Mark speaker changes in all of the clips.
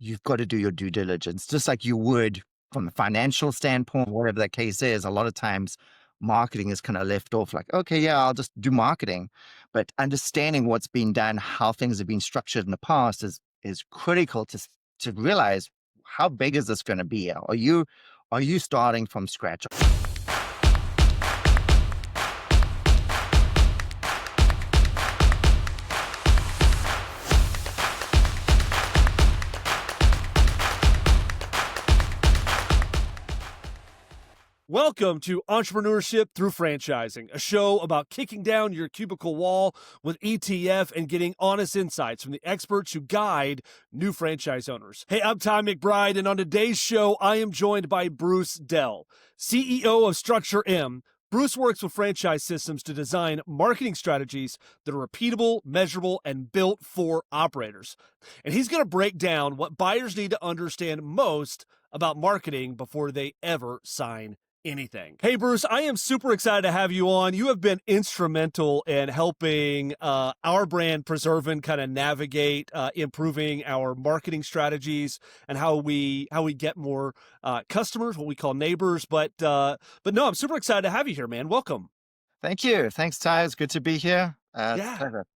Speaker 1: you've got to do your due diligence, just like you would from a financial standpoint, whatever the case is. A lot of times marketing is kind of left off like, okay, yeah, I'll just do marketing. But understanding what's been done, how things have been structured in the past is critical to realize how big is this going to be? Are you starting from scratch?
Speaker 2: Welcome to Entrepreneurship Through Franchising, a show about kicking down your cubicle wall with ETF and getting honest insights from the experts who guide new franchise owners. Hey, I'm Ty McBride, and on today's show, I am joined by Bruce Dell, CEO of StructureM. Bruce works with franchise systems to design marketing strategies that are repeatable, measurable, and built for operators. And he's going to break down what buyers need to understand most about marketing before they ever sign anything. Hey, Bruce, I am super excited to have you on. You have been instrumental in helping our brand preserve and kind of navigate improving our marketing strategies and how we get more customers, what we call neighbors. But no, I'm super excited to have you here, man. Welcome.
Speaker 1: Thank you. Thanks, Ty. It's good to be here. It's a
Speaker 2: Yeah.
Speaker 1: pleasure.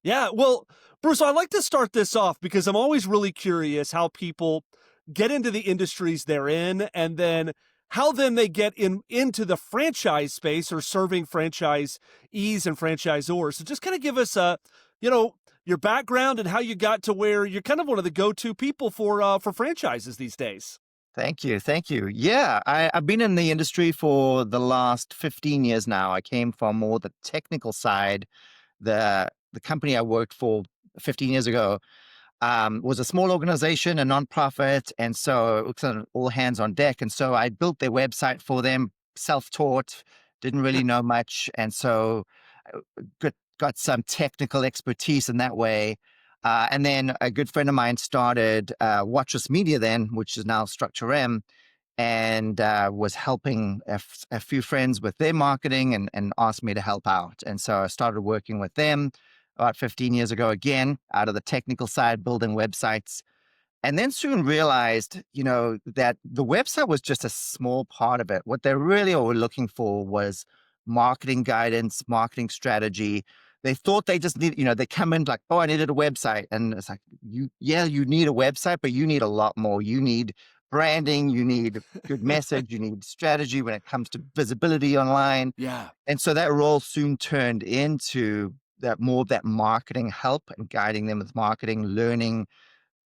Speaker 2: Yeah. Well, Bruce, I'd like to start this off because I'm always really curious how people get into the industries they're in, and then how then they get into the franchise space or serving franchisees and franchisors. So just kind of give us your background and how you got to where you're kind of one of the go-to people for franchises these days.
Speaker 1: Thank you. Thank you. Yeah, I've been in the industry for the last 15 years now. I came from more the technical side. The company I worked for 15 years ago was a small organization, a nonprofit, and so it was kind of all hands on deck. And so I built their website for them, self-taught, didn't really know much, and so got some technical expertise in that way. And then a good friend of mine started Watchus Media then, which is now StructureM, and was helping a few friends with their marketing and asked me to help out. And so I started working with them about 15 years ago, again, out of the technical side, building websites. And then soon realized, that the website was just a small part of it. What they really were looking for was marketing guidance, marketing strategy. They thought they just need, they come in like, oh, I needed a website. And it's like, you need a website, but you need a lot more. You need branding, you need good message, you need strategy when it comes to visibility online.
Speaker 2: Yeah.
Speaker 1: And so that role soon turned into more of that marketing help and guiding them with marketing, learning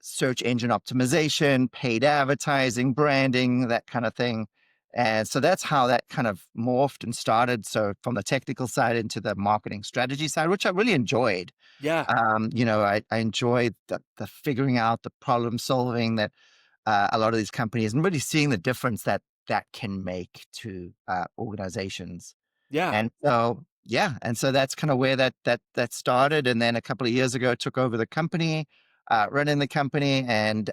Speaker 1: search engine optimization, paid advertising, branding, that kind of thing. And so that's how that kind of morphed and started. So from the technical side into the marketing strategy side, which I really enjoyed.
Speaker 2: Yeah.
Speaker 1: I enjoyed the figuring out, the problem solving that a lot of these companies, and really seeing the difference that can make to organizations.
Speaker 2: Yeah.
Speaker 1: And so that's kind of where that started. And then a couple of years ago, took over the company, running the company, and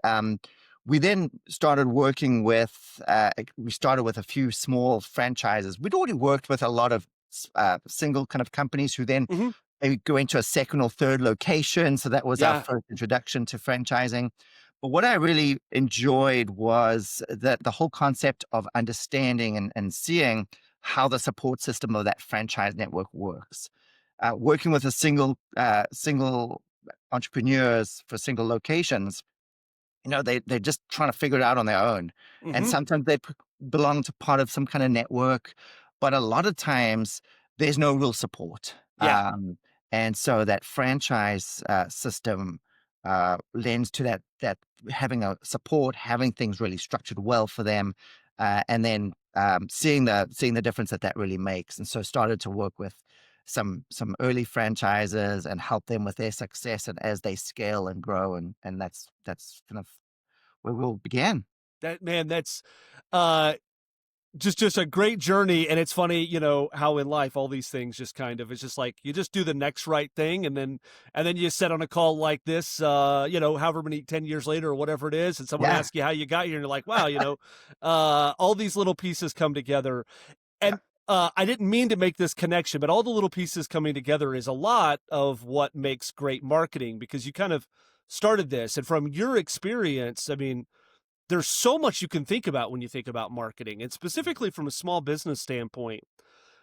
Speaker 1: we then started working with. We started with a few small franchises. We'd already worked with a lot of single kind of companies who then maybe go into a second or third location. So that was our first introduction to franchising. But what I really enjoyed was that the whole concept of understanding and seeing how the support system of that franchise network works. Working with a single entrepreneurs for single locations, they're just trying to figure it out on their own. And sometimes they belong to part of some kind of network, but a lot of times there's no real support.
Speaker 2: Yeah.
Speaker 1: And so that franchise system lends to that having a support, having things really structured well for them, and then seeing the difference that really makes. And so started to work with some early franchises and help them with their success and as they scale and grow, and that's kind of where we all began.
Speaker 2: That's just a great journey. And it's funny, how in life all these things just kind of, it's just like you just do the next right thing, and then you sit on a call like this, however many 10 years later or whatever it is, and someone asks you how you got here, and you're like, wow, all these little pieces come together. And I didn't mean to make this connection, but all the little pieces coming together is a lot of what makes great marketing, because you kind of started this, and from your experience, I mean, there's so much you can think about when you think about marketing, and specifically from a small business standpoint.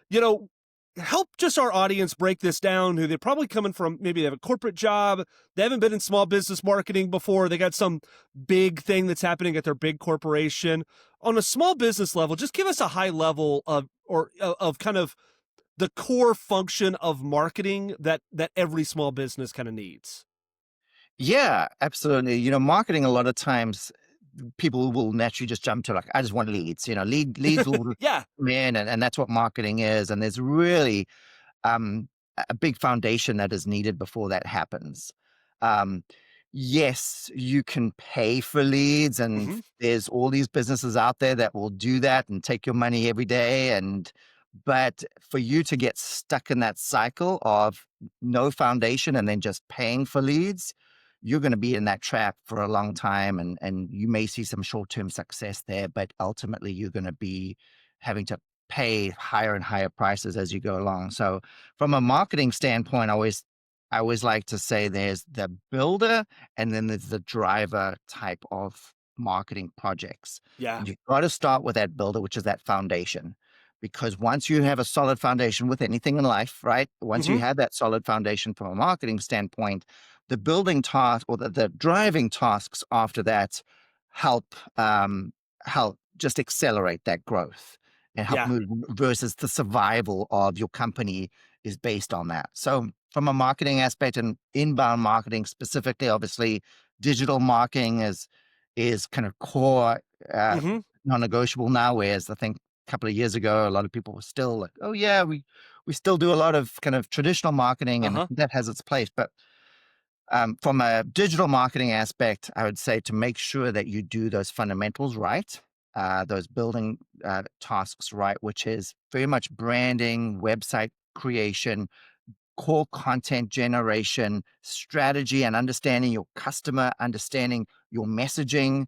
Speaker 2: You know, help just our audience break this down, who they're probably coming from, maybe they have a corporate job, they haven't been in small business marketing before, they got some big thing that's happening at their big corporation. On a small business level, just give us a high level of kind of the core function of marketing that every small business kind of needs.
Speaker 1: Yeah, absolutely. Marketing a lot of times people will naturally just jump to like, I just want leads. Leads will
Speaker 2: Yeah.
Speaker 1: come in, and that's what marketing is. And there's really um, a big foundation that is needed before that happens. Um, yes, you can pay for leads, and
Speaker 2: Hmm.
Speaker 1: there's all these businesses out there that will do that and take your money every day. But for you to get stuck in that cycle of no foundation and then just paying for leads, you're going to be in that trap for a long time, and you may see some short-term success there, but ultimately you're going to be having to pay higher and higher prices as you go along. So from a marketing standpoint, I always like to say there's the builder and then there's the driver type of marketing projects.
Speaker 2: Yeah.
Speaker 1: And you've got to start with that builder, which is that foundation. Because once you have a solid foundation with anything in life, right? Once you
Speaker 2: Hmm.
Speaker 1: have that solid foundation from a marketing standpoint, the building task or the driving tasks after that help help just accelerate that growth and help
Speaker 2: Yeah.
Speaker 1: move versus the survival of your company is based on that. So from a marketing aspect and inbound marketing specifically, obviously digital marketing is kind of core uh,
Speaker 2: Hmm.
Speaker 1: non-negotiable now, whereas I think a couple of years ago a lot of people were still like, oh yeah, we still do a lot of kind of traditional marketing and
Speaker 2: Uh-huh.
Speaker 1: that has its place. But from a digital marketing aspect, I would say to make sure that you do those fundamentals right, those building tasks right, which is very much branding, website creation, core content generation, strategy, and understanding your customer, understanding your messaging,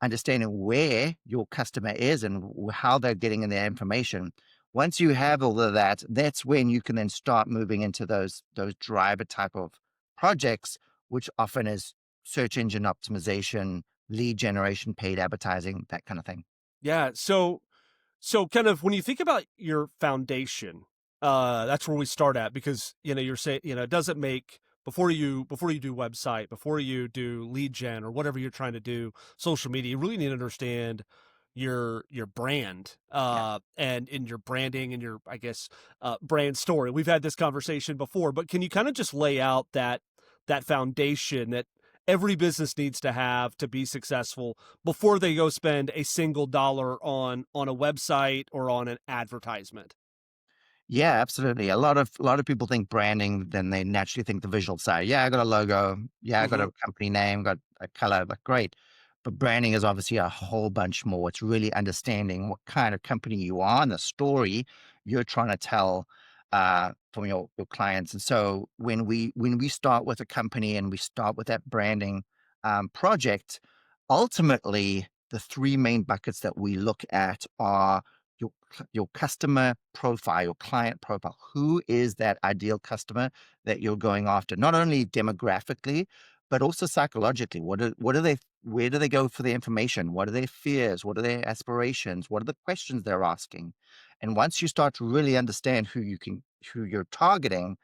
Speaker 1: understanding where your customer is and how they're getting in their information. Once you have all of that, that's when you can then start moving into those driver type of projects, which often is search engine optimization, lead generation, paid advertising, that kind of thing.
Speaker 2: Yeah. So kind of when you think about your foundation, that's where we start at, because you're saying, it doesn't make, before you do website, before you do lead gen or whatever you're trying to do, social media, you really need to understand your brand,
Speaker 1: Yeah.
Speaker 2: and in your branding and your, I guess, brand story. We've had this conversation before, but can you kind of just lay out that foundation that every business needs to have to be successful before they go spend a single dollar on a website or on an advertisement?
Speaker 1: Yeah, absolutely. A lot of people think branding, then they naturally think the visual side. Yeah, I got a logo. Yeah, I got
Speaker 2: Mhm.
Speaker 1: a company name, got a color, like great. But branding is obviously a whole bunch more. It's really understanding what kind of company you are and the story you're trying to tell from your clients. And so when we start with a company and we start with that branding project, ultimately the three main buckets that we look at are your customer profile, your client profile. Who is that ideal customer that you're going after? Not only demographically, but also psychologically. What are they? Where do they go for the information? What are their fears? What are their aspirations? What are the questions they're asking? And once you start to really understand who you're targeting,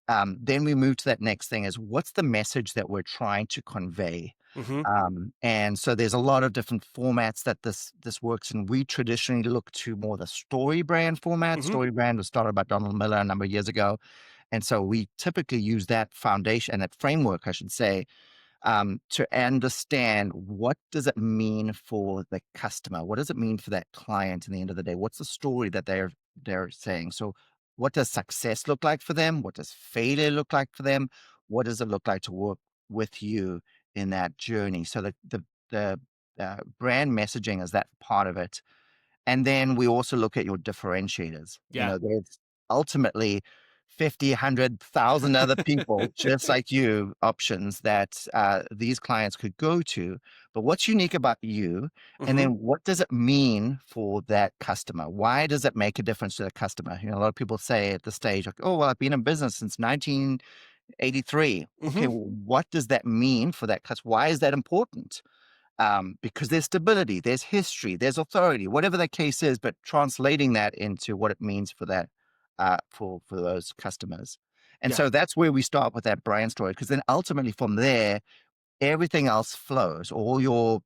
Speaker 1: then we move to that next thing: is what's the message that we're trying to convey?
Speaker 2: Mhm.
Speaker 1: And so there's a lot of different formats that this works in. We traditionally look to more the story brand format.
Speaker 2: Mhm.
Speaker 1: Story brand was started by Donald Miller a number of years ago. And so we typically use that foundation and that framework, I should say, to understand what does it mean for the customer? What does it mean for that client in the end of the day? What's the story that they're saying? So what does success look like for them? What does failure look like for them? What does it look like to work with you in that journey? So the brand messaging is that part of it. And then we also look at your differentiators.
Speaker 2: Yeah.
Speaker 1: There's ultimately 50, 100,000 other people just like you, options that these clients could go to. But what's unique about you? And
Speaker 2: Mhm.
Speaker 1: then what does it mean for that customer? Why does it make a difference to the customer? A lot of people say at the stage, like, oh, well, I've been in business since 83. Okay,
Speaker 2: Hmm.
Speaker 1: well, what does that mean for that customer? Why is that important? Because there's stability, there's history, there's authority, whatever the case is, but translating that into what it means for that, for those customers. And
Speaker 2: Yeah.
Speaker 1: so that's where we start with that brand story, because then ultimately from there, everything else flows. All your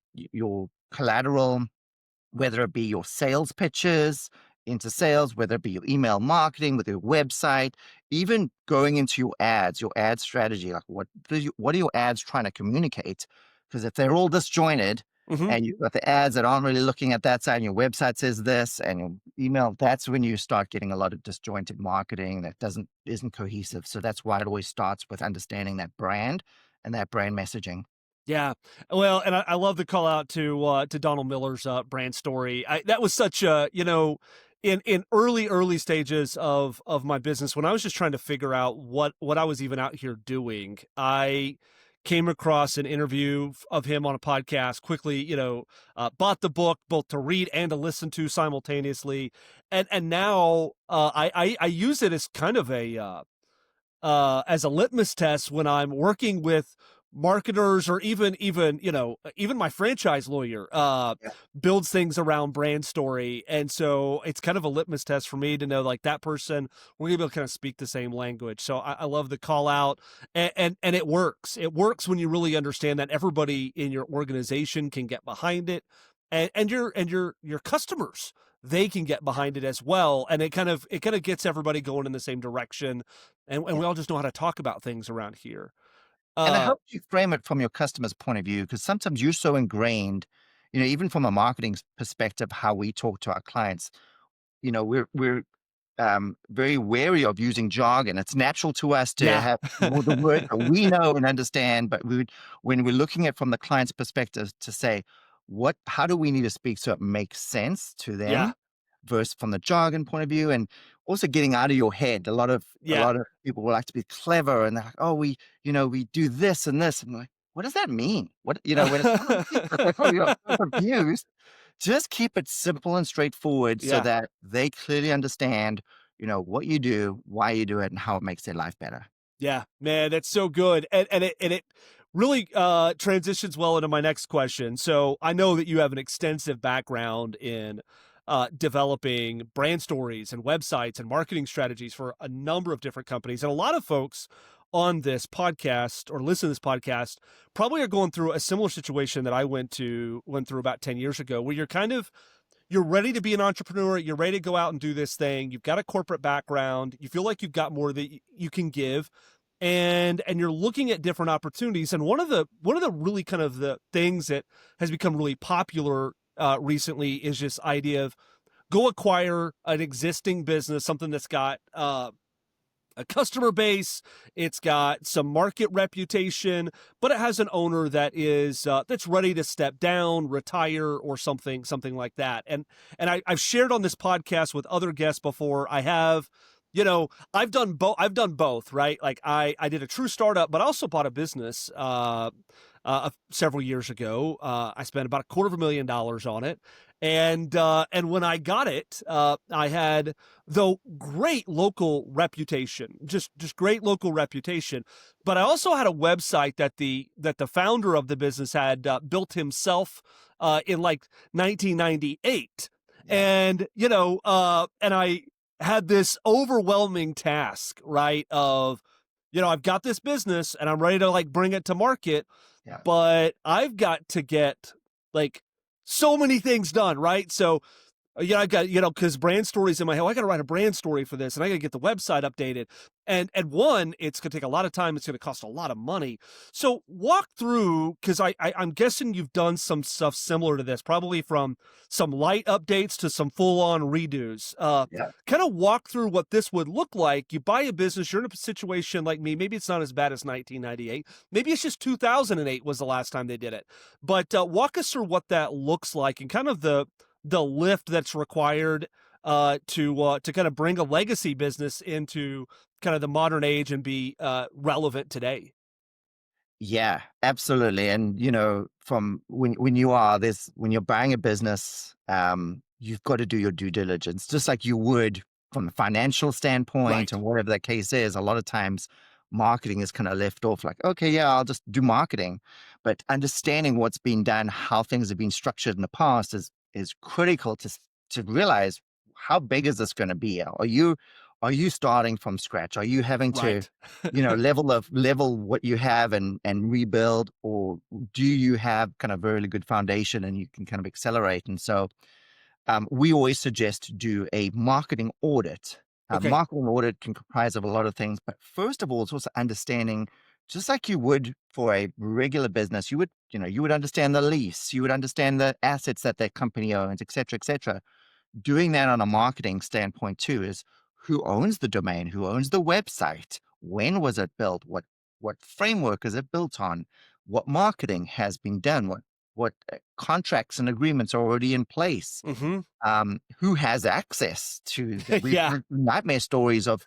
Speaker 1: collateral, whether it be your sales pitches into sales, whether it be your email marketing with your website, even going into your ad strategy, like what are your ads trying to communicate? Because if they're all disjointed
Speaker 2: Hmm.
Speaker 1: and you've got the ads that aren't really looking at that side, and your website says this and your email, that's when you start getting a lot of disjointed marketing that isn't cohesive. So that's why it always starts with understanding that brand and that brand messaging.
Speaker 2: Yeah. Well, and I love the call out to Donald Miller's brand story. That was such a, in early stages of my business, when I was just trying to figure out what I was even out here doing, I came across an interview of him on a podcast, quickly, bought the book both to read and to listen to simultaneously. And now I use it as kind of as a litmus test when I'm working with marketers, or even my franchise lawyer builds things around brand story. And so it's kind of a litmus test for me to know, like, that person, we're gonna be able to kind of speak the same language. So I love the call out, and it works when you really understand that everybody in your organization can get behind it, and your customers, they can get behind it as well, and it kind of gets everybody going in the same direction, and
Speaker 1: Yeah.
Speaker 2: we all just know how to talk about things around here.
Speaker 1: And it
Speaker 2: Uh,
Speaker 1: helps you frame it from your customer's point of view, because sometimes you're so ingrained, even from a marketing perspective, how we talk to our clients, we're very wary of using jargon. It's natural to us to
Speaker 2: yeah.
Speaker 1: have more the words that we know and understand, but when we're looking at from the client's perspective to say, how do we need to speak so it makes sense to
Speaker 2: Yeah,
Speaker 1: them versus from the jargon point of view, and also getting out of your head. A
Speaker 2: yeah.
Speaker 1: lot of people will like to be clever, and they're like, oh, we do this and this. I'm like, what does that mean? When it's not you're so confused, just keep it simple and straightforward so
Speaker 2: Yeah.
Speaker 1: that they clearly understand, what you do, why you do it, and how it makes their life better.
Speaker 2: Yeah, man, that's so good. And it really transitions well into my next question. So I know that you have an extensive background in developing brand stories and websites and marketing strategies for a number of different companies. And a lot of folks on this podcast or listen to this podcast probably are going through a similar situation that I went through about 10 years ago, where you're ready to be an entrepreneur. You're ready to go out and do this thing. You've got a corporate background. You feel like you've got more that you can give, and you're looking at different opportunities. And one of the really kind of the things that has become really popular recently is this idea of go acquire an existing business, something that's got a customer base, it's got some market reputation, but it has an owner that's ready to step down, retire, or something like that. I've shared on this podcast with other guests before. I've done both. I've done both, right? Like I did a true startup, but I also bought a business several years ago. I spent about $250,000 on it, and when I got it, I had, though, great local reputation, just great local reputation. But I also had a website that the founder of the business had built himself in like 1998,
Speaker 1: Yeah.
Speaker 2: and I had this overwhelming task, right? Of, I've got this business and I'm ready to like bring it to market,
Speaker 1: Yeah.
Speaker 2: but I've got to get like so many things done, right? So I've got, because brand stories in my head. Well, I got to write a brand story for this, and I got to get the website updated. And one, it's going to take a lot of time. It's going to cost a lot of money. So walk through, because I'm guessing you've done some stuff similar to this, probably from some light updates to some full on redos.
Speaker 1: Yeah.
Speaker 2: Kind of walk through what this would look like. You buy a business, you're in a situation like me. Maybe it's not as bad as 1998. Maybe it's just 2008 was the last time they did it. But walk us through what that looks like, and kind of the lift that's required to kind of bring a legacy business into kind of the modern age and be relevant today.
Speaker 1: Yeah, absolutely. And from when you're buying a business, you've got to do your due diligence, just like you would from a financial standpoint
Speaker 2: Right.
Speaker 1: and whatever the case is. A lot of times marketing is kind of left off like, okay, yeah, I'll just do marketing. But understanding what's been done, how things have been structured in the past is critical to realize how big is this going to be? Are you starting from scratch? Are you having to,
Speaker 2: Right.
Speaker 1: level what you have and rebuild, or do you have kind of a really good foundation and you can kind of accelerate? And so we always suggest to do a marketing audit. A
Speaker 2: Okay.
Speaker 1: marketing audit can comprise of a lot of things, but first of all, it's also understanding, just like you would for a regular business, you would understand the lease, you would understand the assets that that company owns, et cetera, et cetera. Doing that on a marketing standpoint too is who owns the domain, who owns the website, when was it built, what framework is it built on, what marketing has been done, what contracts and agreements are already in place,
Speaker 2: Hmm.
Speaker 1: who has access to that. We've
Speaker 2: Yeah.
Speaker 1: heard nightmare stories of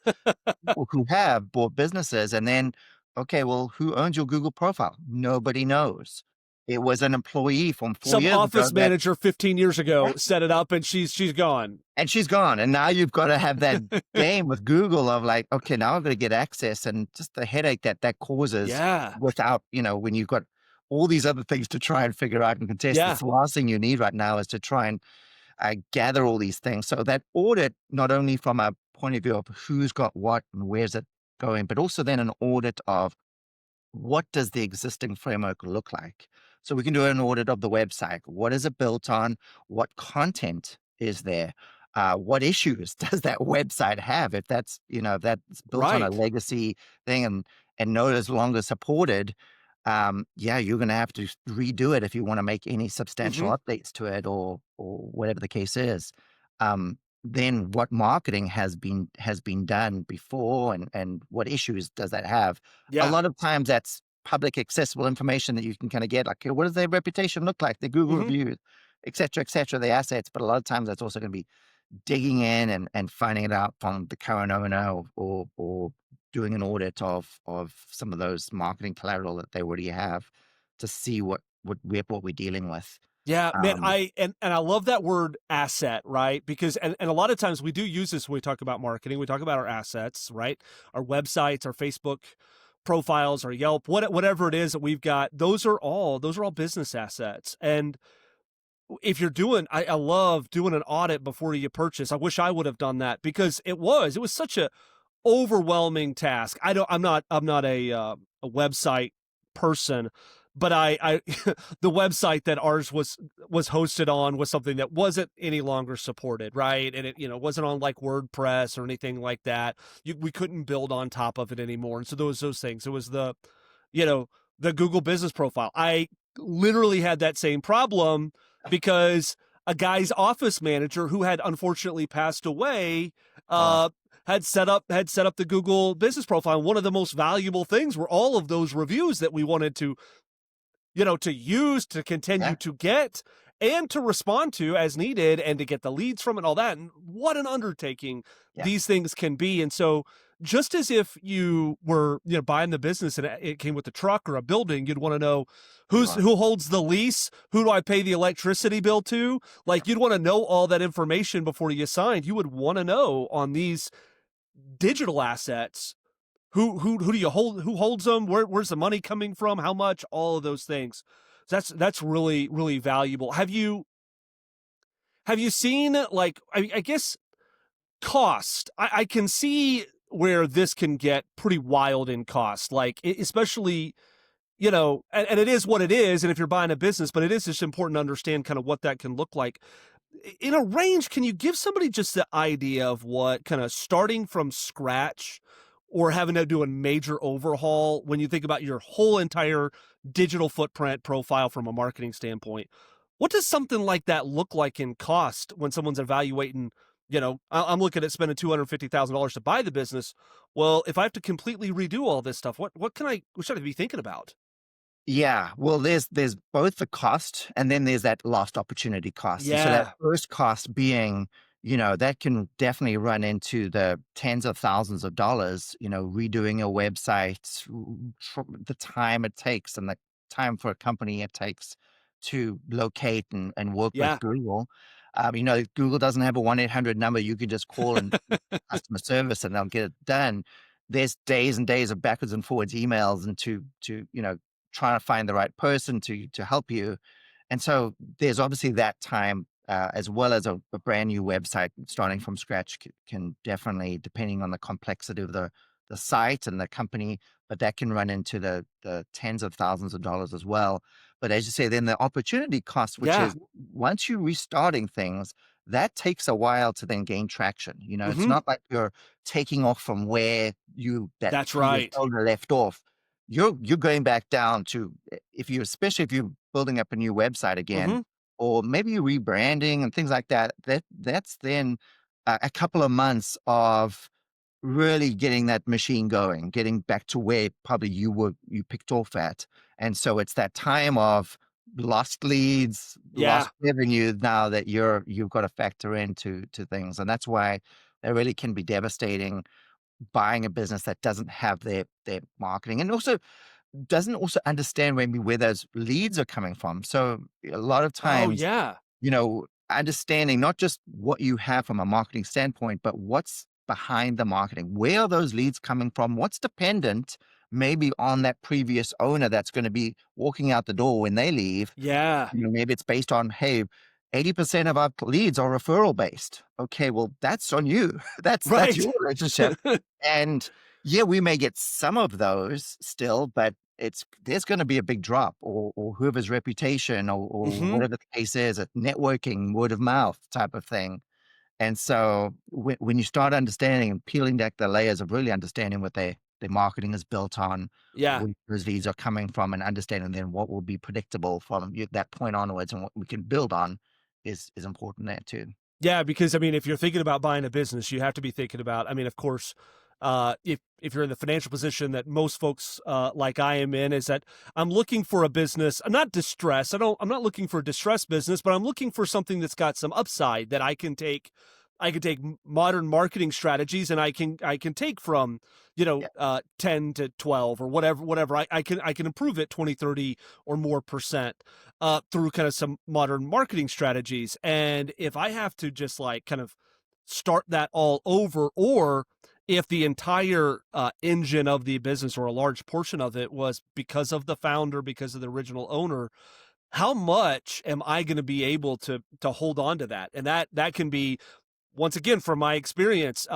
Speaker 1: people who have bought businesses and then, okay, well, who owns your Google profile? Nobody knows. It was an employee from 4
Speaker 2: Some
Speaker 1: years ago
Speaker 2: office
Speaker 1: that,
Speaker 2: manager 15 years
Speaker 1: yeah,
Speaker 2: ago set it up and she's gone.
Speaker 1: and she's gone. And now you've got to have that game with Google of like, okay, now I've got to get access, and just the headache that that causes
Speaker 2: Yeah.
Speaker 1: without, when you've got all these other things to try and figure out and contest.
Speaker 2: Yeah.
Speaker 1: That's the last thing you need right now is to try and gather all these things. So that audit, not only from a point of view of who's got what and where's it going, but also then an audit of what does the existing framework look like? So we can do an audit of the website. What is it built on? What content is there? What issues does that website have? If that's built on a
Speaker 2: Right.
Speaker 1: legacy thing and no longer supported, yeah, you're going to have to redo it if you want to make any substantial
Speaker 2: Hmm.
Speaker 1: updates to it, or whatever the case is. Then what marketing has been done before, and what issues does that have? A
Speaker 2: Yeah.
Speaker 1: lot of times that's public accessible information that you can kind of get, like, what does their reputation look like, their Google
Speaker 2: Hmm.
Speaker 1: reviews, et cetera, the assets. But a lot of times that's also going to be digging in and finding it out from the current owner, or doing an audit of some of those marketing collateral that they already have to see what we're dealing with.
Speaker 2: Yeah, man,
Speaker 1: Um,
Speaker 2: I love that word asset, right? Because and a lot of times we do use this when we talk about marketing. We talk about our assets, right? Our websites, our Facebook profiles, our Yelp, whatever it is that we've got. Those are all business assets. And if you're doing, I love doing an audit before you purchase. I wish I would have done that because it was such a overwhelming task. I'm not a website person, but I the website that ours was hosted on was something that wasn't any longer supported, right? And it wasn't on like WordPress or anything like that. We couldn't build on top of it anymore. And so those things. It was you know the Google business profile. I literally had that same problem because a guy's office manager who had unfortunately passed away
Speaker 1: uh,
Speaker 2: had set up the Google business profile. One of the most valuable things were all of those reviews that we wanted to use to continue
Speaker 1: yeah,
Speaker 2: to get and to respond to as needed and to get the leads from it and all that. And what an undertaking
Speaker 1: yeah,
Speaker 2: these things can be. And so just as if you were, buying the business and it came with a truck or a building, you'd want to know
Speaker 1: sure,
Speaker 2: who holds the lease, who do I pay the electricity bill to?
Speaker 1: yeah,
Speaker 2: Like you'd want to know all that information before you signed. You would want to know on these digital assets who do you hold, who holds them, where's the money coming from, how much, all of those things. So that's really really valuable. Have you seen, like, I guess, cost? I can see where this can get pretty wild in cost, like especially, and it is what it is, and if you're buying a business, but it is just important to understand kind of what that can look like in a range. Can you give somebody just the idea of what kind of starting from scratch or having to do a major overhaul when you think about your whole entire digital footprint profile from a marketing standpoint? What does something like that look like in cost when someone's evaluating? I'm looking at spending $250,000 to buy the business. Well, if I have to completely redo all this stuff, what should I be thinking about?
Speaker 1: yeah. Well, there's both the cost, and then there's that lost opportunity cost. So that
Speaker 2: Yeah,
Speaker 1: first cost being, that can definitely run into the tens of thousands of dollars. Redoing a website, the time it takes, and the time for a company it takes to locate and work with
Speaker 2: yeah,
Speaker 1: Google. Google doesn't have a 1-800 number you can just call and customer service and they'll get it done. there's days and days of backwards and forwards emails and trying to find the right person to help you. And so there's obviously that time, as well as a brand new website starting from scratch can definitely, depending on the complexity of the site and the company, but that can run into the tens of thousands of dollars as well. But as you say, then the opportunity cost, which
Speaker 2: Yeah.
Speaker 1: is once you're restarting things, that takes a while to then gain traction. It's
Speaker 2: Hmm.
Speaker 1: not like you're taking off from where that
Speaker 2: That's
Speaker 1: previous
Speaker 2: right.
Speaker 1: owner left off. You're going back down to, especially if you're building up a new website again,
Speaker 2: Hmm.
Speaker 1: or maybe you're rebranding and things like that. That's then a couple of months of really getting that machine going, getting back to where probably you picked off at. And so it's that time of lost leads,
Speaker 2: Yeah.
Speaker 1: lost revenue now that you've got to factor into to things. And that's why it really can be devastating buying a business that doesn't have their marketing, and also doesn't also understand maybe where those leads are coming from. So a lot of
Speaker 2: Oh,
Speaker 1: times,
Speaker 2: yeah.
Speaker 1: understanding not just what you have from a marketing standpoint, but what's behind the marketing. Where are those leads coming from? What's dependent maybe on that previous owner that's going to be walking out the door when they leave?
Speaker 2: Yeah.
Speaker 1: Maybe it's based on, hey, 80% of our leads are referral based. Okay, well, that's on you. That's
Speaker 2: Right.
Speaker 1: your relationship. And yeah, we may get some of those still, but there's going to be a big drop, or whoever's reputation, or
Speaker 2: Hmm.
Speaker 1: whatever the case is, a networking, word of mouth type of thing. And so when you start understanding and peeling back the layers of really understanding what their marketing is built on,
Speaker 2: Yeah.
Speaker 1: where those leads are coming from, and understanding then what will be predictable from that point onwards and what we can build on is important there too.
Speaker 2: Yeah, because I mean, if you're thinking about buying a business, you have to be thinking about. I mean, of course, if you're in the financial position that most folks like I am in, is that I'm looking for a business. I'm not distressed. I'm not looking for a distressed business, but I'm looking for something that's got some upside that I can take. I can take modern marketing strategies, and I can take from 10 to 12 or whatever. I can improve it 20, 30 or more percent through kind of some modern marketing strategies. And if I have to just like kind of start that all over, or if the entire engine of the business or a large portion of it was because of the founder, because of the original owner, how much am I going to be able to hold on to that? And that can be, once again, from my experience,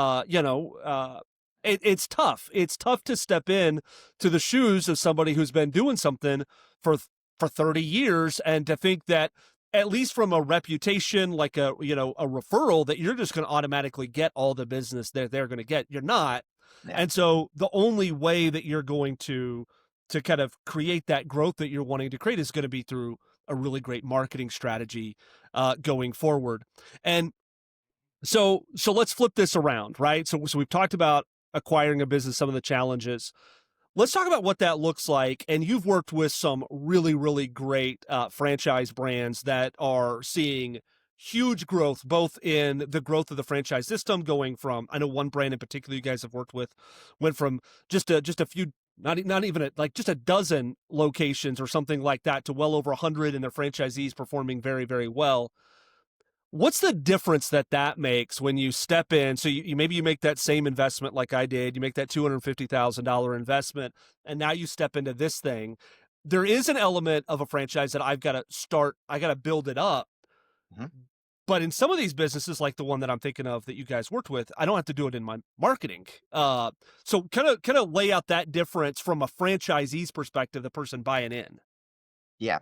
Speaker 2: it's tough. It's tough to step in to the shoes of somebody who's been doing something for for 30 years, and to think that, at least from a reputation, like a referral, that you're just going to automatically get all the business that they're going to get. You're not.
Speaker 1: Yeah.
Speaker 2: And so the only way that you're going to kind of create that growth that you're wanting to create is going to be through a really great marketing strategy going forward. And so let's flip this around, right? So we've talked about acquiring a business, some of the challenges. Let's talk about what that looks like. And you've worked with some really, really great franchise brands that are seeing huge growth, both in the growth of the franchise system, going from, I know one brand in particular you guys have worked with went from just a few, not even like just a dozen locations or something like that, to well over 100, and their franchisees performing very, very well. What's the difference that makes when you step in? So maybe you make that same investment like I did. You make that $250,000 investment, and now you step into this thing. There is an element of a franchise that I've got to start. I got to build it up.
Speaker 1: Mhm.
Speaker 2: But in some of these businesses, like the one that I'm thinking of that you guys worked with, I don't have to do it in my marketing. So kind of lay out that difference from a franchisee's perspective, the person buying in.
Speaker 1: Yeah.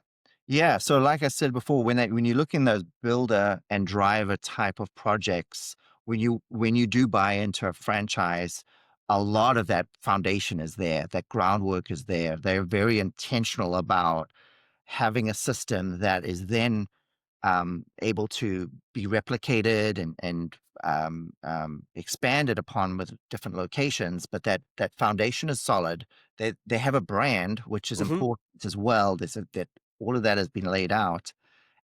Speaker 1: Yeah. So like I said before, when you look in those builder and driver type of projects, when you do buy into a franchise, a lot of that foundation is there, that groundwork is there. They're very intentional about having a system that is then able to be replicated and expanded upon with different locations, but that foundation is solid. They have a brand, which is
Speaker 2: Hmm.
Speaker 1: important as well. That all of that has been laid out,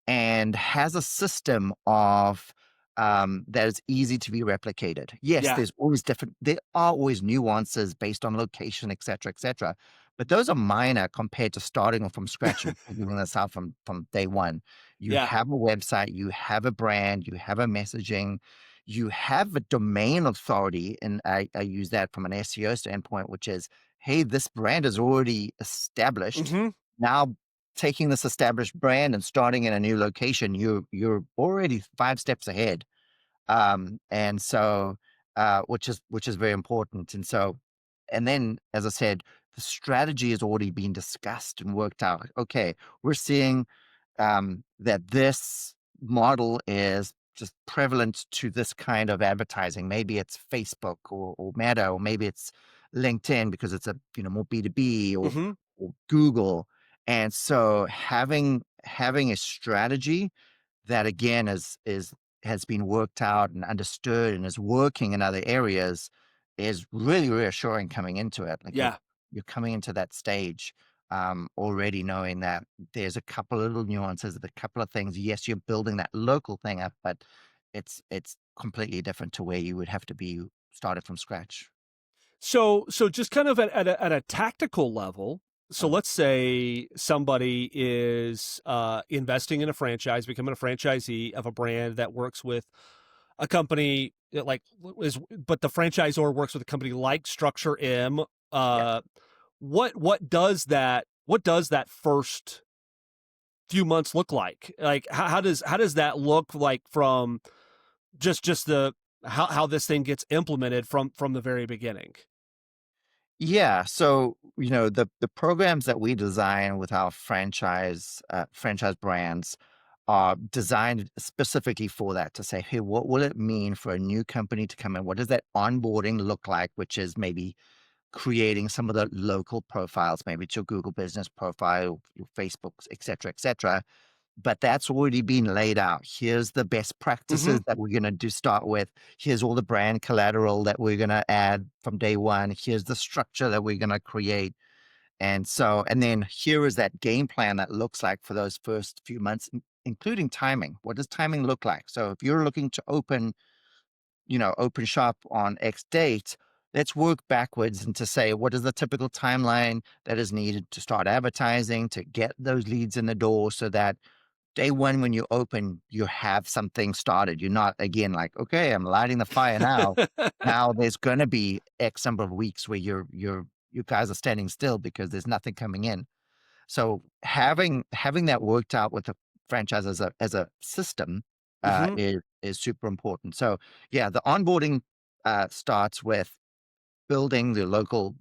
Speaker 1: and has a system of that is easy to be replicated. Yes,
Speaker 2: Yeah.
Speaker 1: there are always nuances based on location, et cetera, but those are minor compared to starting off from scratch and figuring this out from day one. You
Speaker 2: Yeah.
Speaker 1: have a website, you have a brand, you have a messaging, you have a domain authority, and I use that from an SEO standpoint, which is, hey, this brand is already established.
Speaker 2: Hmm.
Speaker 1: Now, taking this established brand and starting in a new location, you're already 5 steps ahead. And so, which is very important. And so, and then, as I said, the strategy has already been discussed and worked out. Okay, we're seeing that this model is just prevalent to this kind of advertising. Maybe it's Facebook or Meta, or maybe it's LinkedIn because it's a more B2B,
Speaker 2: Hmm.
Speaker 1: or Google. And so having a strategy that again is has been worked out and understood and is working in other areas is really reassuring coming into it. Like
Speaker 2: Yeah.
Speaker 1: you're coming into that stage already knowing that there's a couple of little nuances, a couple of things. Yes, you're building that local thing up, but it's completely different to where you would have to be started from scratch.
Speaker 2: So just kind of at a tactical level. So
Speaker 1: Uh,
Speaker 2: let's say somebody is investing in a franchise, becoming a franchisee of a brand that works with a company that but the franchisor works with a company like StructureM.
Speaker 1: yeah.
Speaker 2: Uh, what does that first few months look like? Like how does that look like from just the how this thing gets implemented from the very beginning?
Speaker 1: Yeah, so the programs that we design with our franchise brands are designed specifically for that, to say, hey, what will it mean for a new company to come in? What does that onboarding look like? Which is maybe creating some of the local profiles, maybe it's your Google business profile, your Facebooks, et cetera, et cetera. But that's already been laid out. Here's the best
Speaker 2: Hmm.
Speaker 1: practices that we're going to do start with. Here's all the brand collateral that we're going to add from day one. Here's the structure that we're going to create. And then here is that game plan that looks like for those first few months, including timing. What does timing look like? So if you're looking to open shop on X date, let's work backwards and to say, what is the typical timeline that is needed to start advertising, to get those leads in the door so that day one, when you open, you have something started. You're not again like, okay, I'm lighting the fire now. Now there's going to be X number of weeks where you guys are standing still because there's nothing coming in. So having that worked out with the franchise as a system
Speaker 2: Hmm.
Speaker 1: is super important. So yeah, the onboarding starts with building the local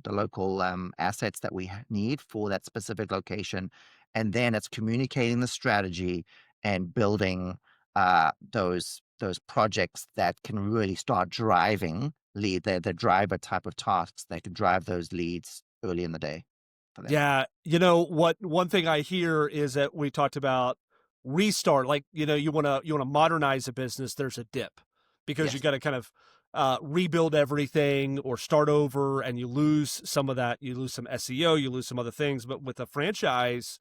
Speaker 1: assets that we need for that specific location, and then it's communicating the strategy and building those projects that can really start driving the driver type of tasks that can drive those leads early in the day for them.
Speaker 2: Yeah, what one thing I hear is that we talked about restart, like, you wanna modernize a business, there's a dip because you
Speaker 1: Yes,
Speaker 2: gotta kind of rebuild everything or start over and you lose some of that, you lose some SEO, you lose some other things. But with a franchise,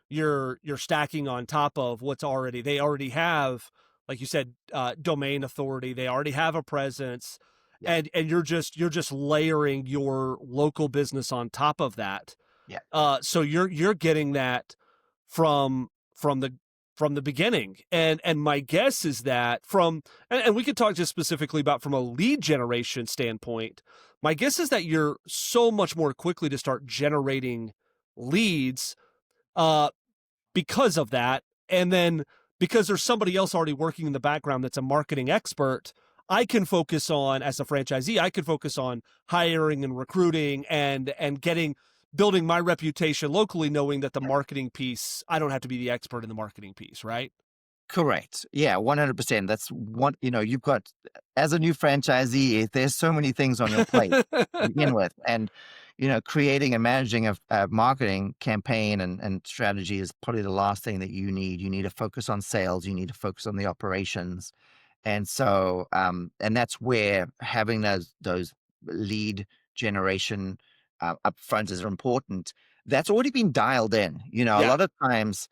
Speaker 2: you're stacking on top of they already have, like you said, domain authority, they already have a presence,
Speaker 1: yeah,
Speaker 2: and you're just layering your local business on top of that.
Speaker 1: yeah.
Speaker 2: So you're getting that from the beginning. And my guess is that and we could talk just specifically about from a lead generation standpoint. My guess is that you're so much more quickly to start generating leads uh because of that. And then because there's somebody else already working in the background that's a marketing expert, I can focus on, as a franchisee, I can focus on hiring and recruiting and building my reputation locally, knowing that the marketing piece, I don't have to be the expert in the marketing piece, right?
Speaker 1: Correct. Yeah, 100%. That's one, you've got, as a new franchisee, there's so many things on your plate to begin with. And, creating and managing a marketing campaign and strategy is probably the last thing that you need. You need to focus on sales. You need to focus on the operations. And so, and that's where having those lead generation upfront is important. That's already been dialed in. A
Speaker 2: Yeah.
Speaker 1: lot of times,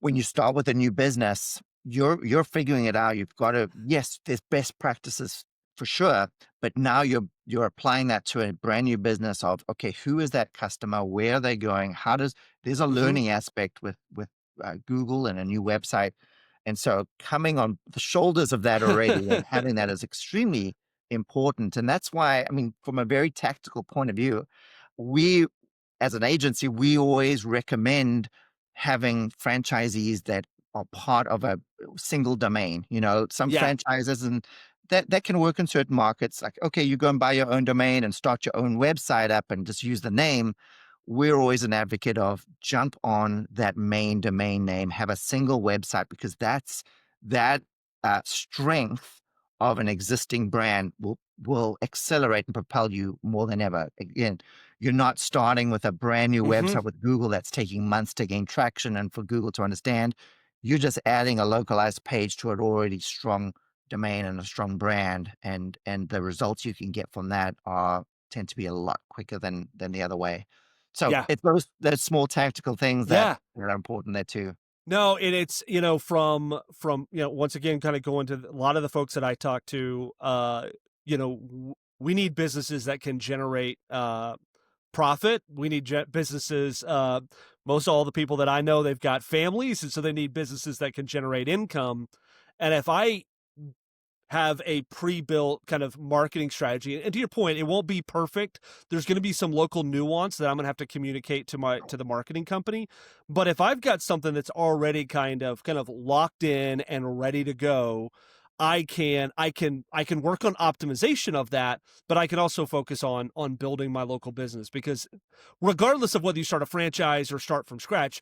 Speaker 1: when you start with a new business, you're figuring it out. You've got to, yes, there's best practices for sure, but now you're applying that to a brand new business of, okay, who is that customer? Where are they going? There's a
Speaker 2: Hmm.
Speaker 1: learning aspect with Google and a new website. And so coming on the shoulders of that already and having that is extremely important. And that's why, I mean, from a very tactical point of view, we, as an agency, we always recommend having franchisees that are part of a single domain. You know, some
Speaker 2: Yeah.
Speaker 1: franchises and that can work in certain markets. Like, okay, you go and buy your own domain and start your own website up and just use the name. We're always an advocate of jump on that main domain name, have a single website, because that strength of an existing brand will accelerate and propel you more than ever. Again, you're not starting with a brand new
Speaker 2: Hmm.
Speaker 1: website with Google that's taking months to gain traction and for Google to understand. You're just adding a localized page to an already strong domain and a strong brand, and the results you can get from that are tend to be a lot quicker than the other way. So
Speaker 2: Yeah.
Speaker 1: it's those small tactical things that
Speaker 2: Yeah.
Speaker 1: are important there too.
Speaker 2: No, and it's, from, once again, kind of going to a lot of the folks that I talk to, we need businesses that can generate profit. We need businesses. Most all the people that I know, they've got families, and so they need businesses that can generate income. And if I have a pre-built kind of marketing strategy, and to your point, it won't be perfect. There's going to be some local nuance that I'm going to have to communicate to the marketing company. But if I've got something that's already kind of locked in and ready to go, I can work on optimization of that, but I can also focus on building my local business, because regardless of whether you start a franchise or start from scratch,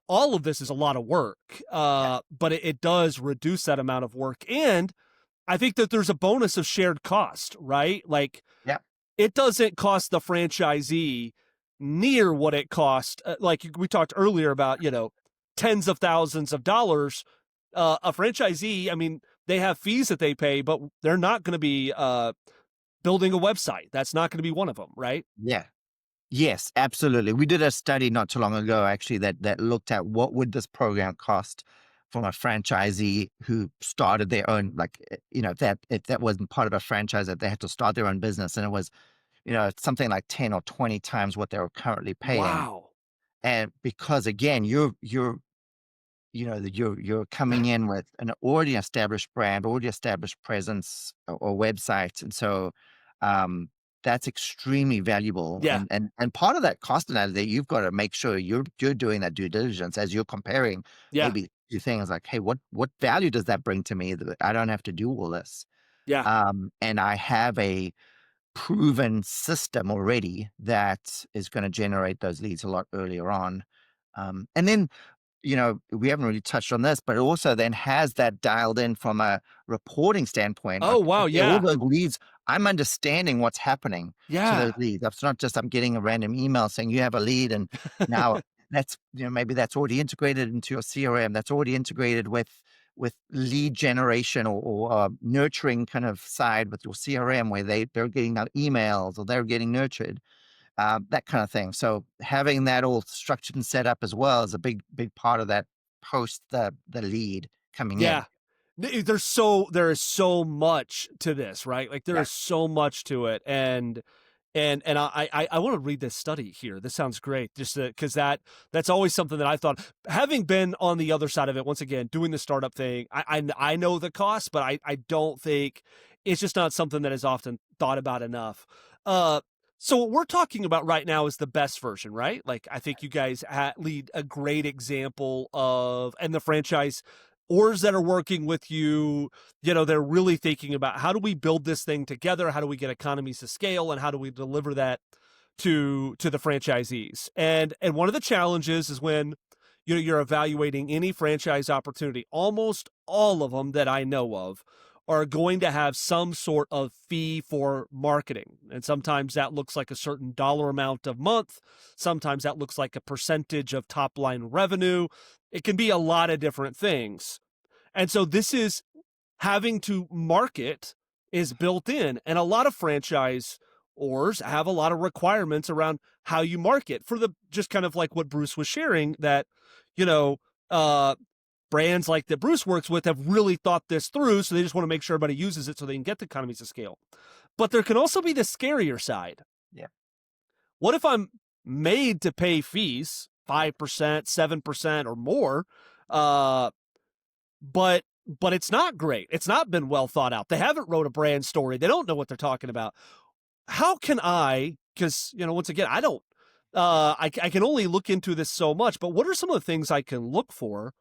Speaker 2: all of this is a lot of work.
Speaker 1: Yeah,
Speaker 2: But it does reduce that amount of work. And I think that there's a bonus of shared cost, right? Like,
Speaker 1: yeah,
Speaker 2: it doesn't cost the franchisee near what it cost. Like we talked earlier about, tens of thousands of dollars. A franchisee, I mean, they have fees that they pay, but they're not going to be building a website. That's not going to be one of them, right?
Speaker 1: yeah. Yes, absolutely. We did a study not too long ago, actually, that looked at what would this program cost from a franchisee who started their own, like, if that wasn't part of a franchise, that they had to start their own business, and it was, something like 10 or 20 times what they were currently paying.
Speaker 2: Wow.
Speaker 1: And because again, that you're coming in with an already established brand, already established presence or website, and so that's extremely valuable.
Speaker 2: Yeah.
Speaker 1: And part of that cost analysis that you've got to make sure you're doing that due diligence as you're comparing
Speaker 2: Yeah.
Speaker 1: maybe two things like, hey, what value does that bring to me that I don't have to do all this?
Speaker 2: Yeah.
Speaker 1: And I have a proven system already that is going to generate those leads a lot earlier on. And then we haven't really touched on this, but it also then has that dialed in from a reporting standpoint.
Speaker 2: Oh,
Speaker 1: Like,
Speaker 2: wow.
Speaker 1: okay, all
Speaker 2: Yeah.
Speaker 1: those leads, I'm understanding what's happening to those
Speaker 2: Yeah.
Speaker 1: leads. It's not just I'm getting a random email saying you have a lead, and now that's maybe that's already integrated into your CRM. That's already integrated with lead generation or nurturing kind of side with your CRM, where they're getting out emails or they're getting nurtured, that kind of thing. So having that all structured and set up as well is a big part of that post the lead coming in.
Speaker 2: Yeah. There is so much to this, right? Like, there
Speaker 1: Yeah.
Speaker 2: is so much to it. And I want to read this study here. This sounds great, just because that's always something that I thought, having been on the other side of it. Once again, doing the startup thing, I know the cost, but I don't think it's just not something that is often thought about enough. Uh, so what we're talking about right now is the best version, right? Like, I think you guys lead a great example of, and the franchise ors that are working with you, they're really thinking about, how do we build this thing together? How do we get economies of scale, and how do we deliver that to the franchisees? And one of the challenges is when you're evaluating any franchise opportunity. Almost all of them that I know of are going to have some sort of fee for marketing. And sometimes that looks like a certain dollar amount a month. Sometimes that looks like a percentage of top line revenue. It can be a lot of different things. And so this is, having to market is built in. And a lot of franchise ors have a lot of requirements around how you market, for the, just kind of like what Bruce was sharing, that, you know, uh, brands like that Bruce works with have really thought this through. So they just want to make sure everybody uses it so they can get the economies of scale. But there can also be the scarier side.
Speaker 1: Yeah.
Speaker 2: What if I'm made to pay fees, 5%, 7%, or more? Uh, but it's not great. It's not been well thought out. They haven't wrote a brand story. They don't know what they're talking about. How can I, because, once again, I don't, I can only look into this so much, but what are some of the things I can look for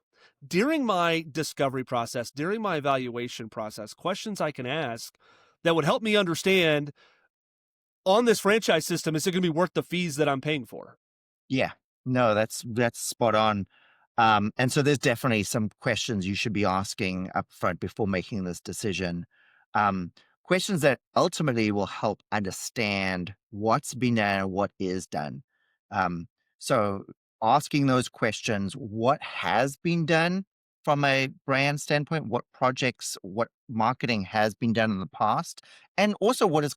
Speaker 2: during my discovery process, during my evaluation process, questions I can ask that would help me understand on this franchise system, is it going to be worth the fees that I'm paying for?
Speaker 1: Yeah. No, that's spot on. And so there's definitely some questions you should be asking up front before making this decision. Um, Questions that ultimately will help understand what's been done and what is done. So asking those questions, what has been done from a brand standpoint, what projects, what marketing has been done in the past, and also what is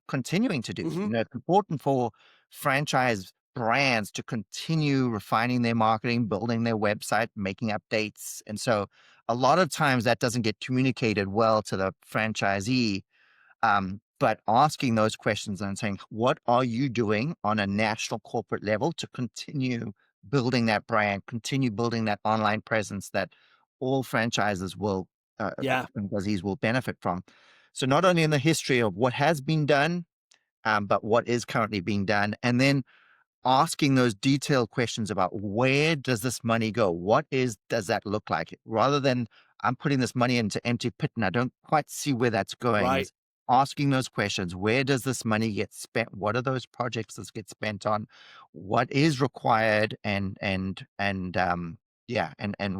Speaker 1: continuing to do.
Speaker 2: Mm-hmm.
Speaker 1: It's important for franchise brands to continue refining their marketing, building their website, making updates. And so a lot of times that doesn't get communicated well to the franchisee. But asking those questions and saying, what are you doing on a national corporate level to continue building that brand, continue building that online presence that all franchises will,
Speaker 2: Yeah.
Speaker 1: franchisees will benefit from. So not only in the history of what has been done, but what is currently being done. And then asking those detailed questions about where does this money go? Does that look like? Rather than I'm putting this money into empty pit and I don't quite see where that's going,
Speaker 2: Right.
Speaker 1: is asking those questions. Where does this money get spent? What are those projects that get spent on? What is required? And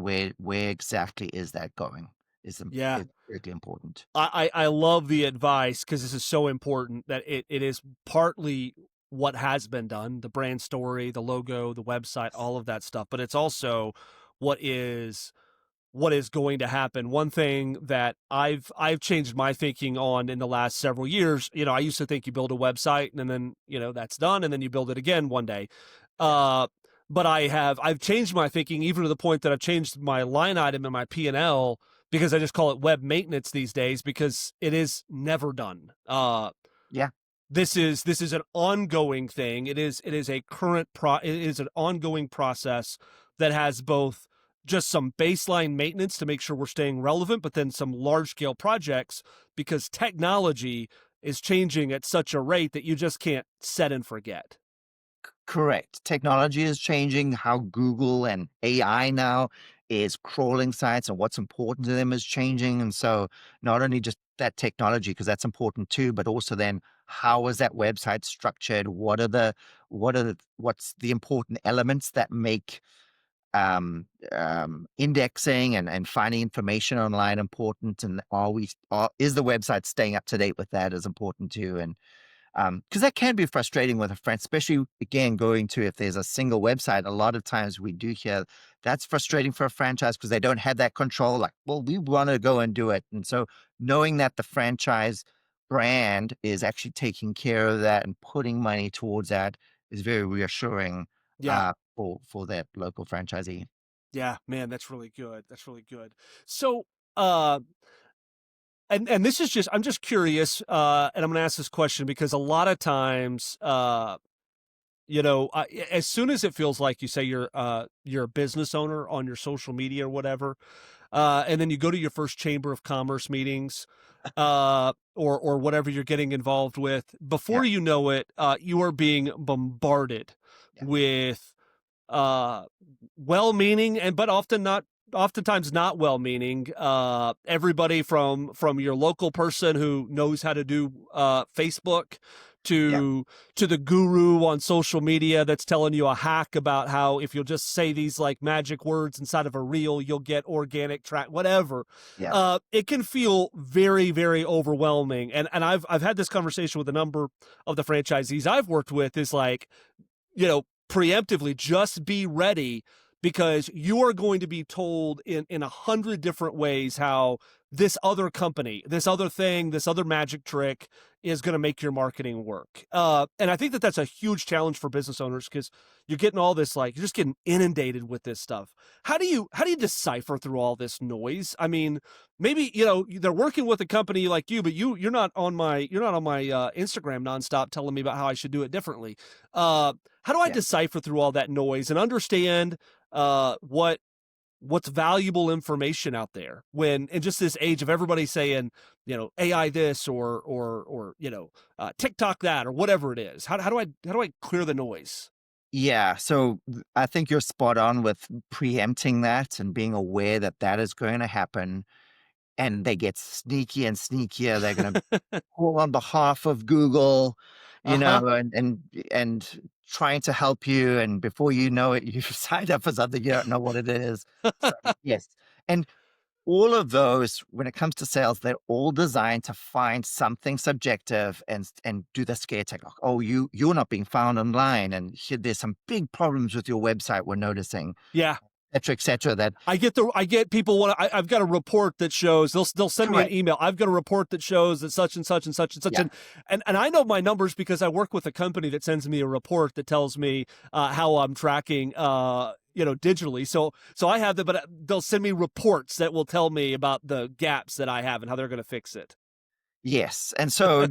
Speaker 1: where exactly is that going?
Speaker 2: Yeah.
Speaker 1: Is critically important.
Speaker 2: I love the advice because this is so important that it is partly what has been done, the brand story, the logo, the website, all of that stuff, but it's also what is going to happen. One thing that I've changed my thinking on in the last several years, I used to think you build a website and then, that's done and then you build it again one day.
Speaker 1: Yeah.
Speaker 2: Uh, but I've changed my thinking even to the point that I've changed my line item in my P&L because I just call it web maintenance these days because it is never done.
Speaker 1: Yeah.
Speaker 2: This is an ongoing thing. It is a current it is an ongoing process that has both just some baseline maintenance to make sure we're staying relevant, but then some large scale projects because technology is changing at such a rate that you just can't set and forget.
Speaker 1: Correct. Technology is changing how Google and AI now is crawling sites and what's important to them is changing. And so not only just that technology, because that's important too, but also then how is that website structured? What's the important elements that make indexing and finding information online important? And is the website staying up to date with that is important too? And because that can be frustrating with a friend, especially again going to if there's a single website. A lot of times we do hear that's frustrating for a franchise because they don't have that control. Like, well, we want to go and do it, and so knowing that the franchise brand is actually taking care of that and putting money towards that is very reassuring
Speaker 2: Yeah.
Speaker 1: for that local franchisee.
Speaker 2: Yeah, man, that's really good. That's really good. So, uh, and this is just I'm just curious, and I'm going to ask this question because a lot of times, as soon as it feels like you say you're a business owner on your social media or whatever, and then you go to your first chamber of commerce meetings, or whatever you're getting involved with,
Speaker 1: Yeah,
Speaker 2: before you know it, you are being bombarded
Speaker 1: yeah,
Speaker 2: with uh well-meaning and but oftentimes not well-meaning, everybody from your local person who knows how to do Facebook
Speaker 1: yeah,
Speaker 2: to the guru on social media that's telling you a hack about how if you'll just say these like magic words inside of a reel you'll get organic track, whatever.
Speaker 1: yeah,
Speaker 2: It can feel very, very overwhelming, and I've had this conversation with a number of the franchisees I've worked with, is like, preemptively just be ready because you are going to be told in 100 different ways how this other company, this other thing, this other magic trick is going to make your marketing work. And I think that that's a huge challenge for business owners because you're getting all this, like, you're just getting inundated with this stuff. How do you decipher through all this noise? I mean, maybe, they're working with a company like you, but you're not on my Instagram nonstop telling me about how I should do it differently. How do I
Speaker 1: yeah.
Speaker 2: decipher through all that noise and understand what what's valuable information out there when in just this age of everybody saying, AI this or TikTok that or whatever it is. How do I clear the noise?
Speaker 1: Yeah, so I think you're spot on with preempting that and being aware that that is going to happen, and they get sneaky and sneakier. They're gonna call on behalf of Google,
Speaker 2: Uh-huh.
Speaker 1: and trying to help you, and before you know it, you've signed up for something you don't know what it is. So, yes, and all of those, when it comes to sales, they're all designed to find something subjective and do the scare tactic. Oh, you're not being found online, and here, there's some big problems with your website we're noticing,
Speaker 2: Yeah.
Speaker 1: et cetera, that
Speaker 2: I get people I've got a report that shows they'll send me an
Speaker 1: correct.
Speaker 2: email. I've got a report that shows that such and such and such and such
Speaker 1: Yeah.
Speaker 2: and I know my numbers because I work with a company that sends me a report that tells me how I'm tracking digitally. So I have that, but they'll send me reports that will tell me about the gaps that I have and how they're going to fix it.
Speaker 1: Yes, and so,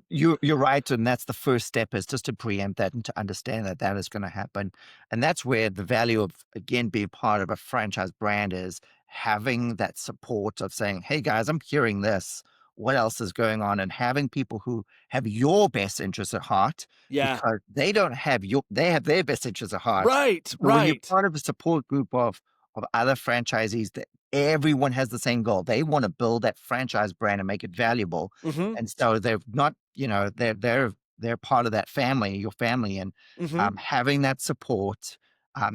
Speaker 1: you're right, and that's the first step, is just to preempt that and to understand that that is gonna happen, and that's where the value of, again, being part of a franchise brand is having that support of saying, "Hey, guys, I'm hearing this. What else is going on?" And having people who have your best interests at heart,
Speaker 2: Yeah.
Speaker 1: because they have their best interests at heart.
Speaker 2: Right.
Speaker 1: So when you're
Speaker 2: Right.
Speaker 1: part of a support group of other franchisees, that everyone has the same goal. They wanna build that franchise brand and make it valuable,
Speaker 2: Mhm.
Speaker 1: and so they're not, they're part of that family, your family, and
Speaker 2: Mhm.
Speaker 1: having that support,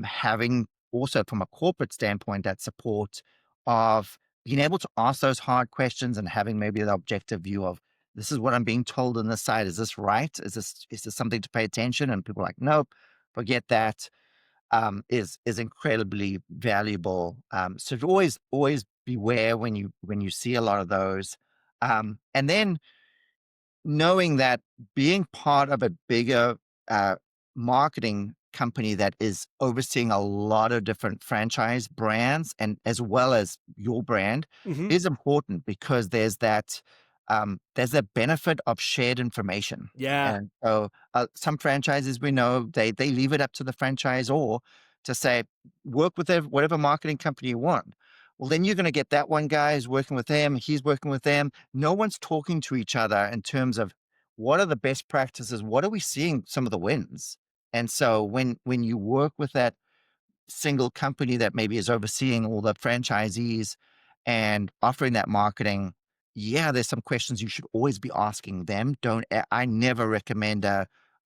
Speaker 1: having also from a corporate standpoint that support of being able to ask those hard questions and having maybe the objective view of, this is what I'm being told on this side. Is this right? Is this something to pay attention? And people are like, nope, forget that. Is incredibly valuable. So to always beware when you see a lot of those. And then knowing that being part of a bigger uh, marketing company that is overseeing a lot of different franchise brands and as well as your brand
Speaker 2: Mhm.
Speaker 1: is important, because there's that benefit of shared information.
Speaker 2: Yeah.
Speaker 1: And so some franchises, we know, they leave it up to the franchisor to say, work with whatever marketing company you want. Well, then you're going to get that one guy who's working with them, he's working with them. No one's talking to each other in terms of what are the best practices, what are we seeing some of the wins. And so when you work with that single company that maybe is overseeing all the franchisees and offering that marketing, yeah, there's some questions you should always be asking them. I never recommend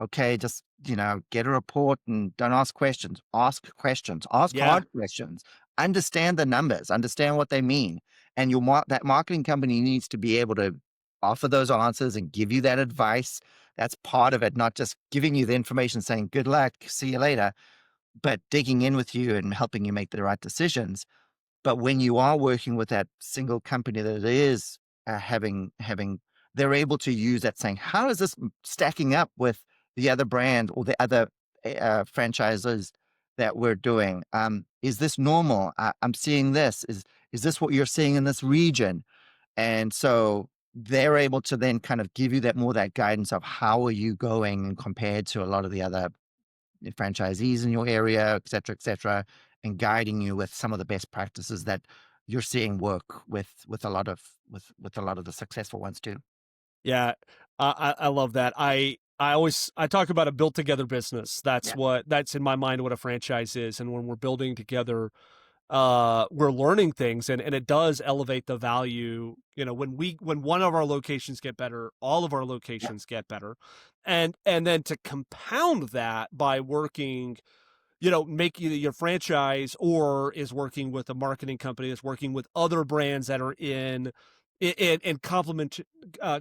Speaker 1: okay, just get a report and don't ask questions. Ask questions, ask
Speaker 2: Yeah.
Speaker 1: hard questions, understand the numbers, understand what they mean. And that marketing company needs to be able to offer those answers and give you that advice. That's part of it, not just giving you the information saying good luck, see you later, but digging in with you and helping you make the right decisions. But when you are working with that single company that is having, they're able to use that saying, how is this stacking up with the other brand or the other franchises that we're doing? Is this normal? I'm seeing this. Is this what you're seeing in this region? And so they're able to then kind of give you that guidance of how are you going compared to a lot of the other franchisees in your area, et cetera, and guiding you with some of the best practices that you're seeing work with a lot of with a lot of the successful ones too.
Speaker 2: Yeah, I love that. I talk about a built together business.
Speaker 1: Yeah,
Speaker 2: That's in my mind what a franchise is. And when we're building together, we're learning things, and it does elevate the value. When one of our locations get better, all of our
Speaker 1: yeah,
Speaker 2: locations get better, and then to compound that by working, make either your franchise or is working with a marketing company that's working with other brands that are in complement uh,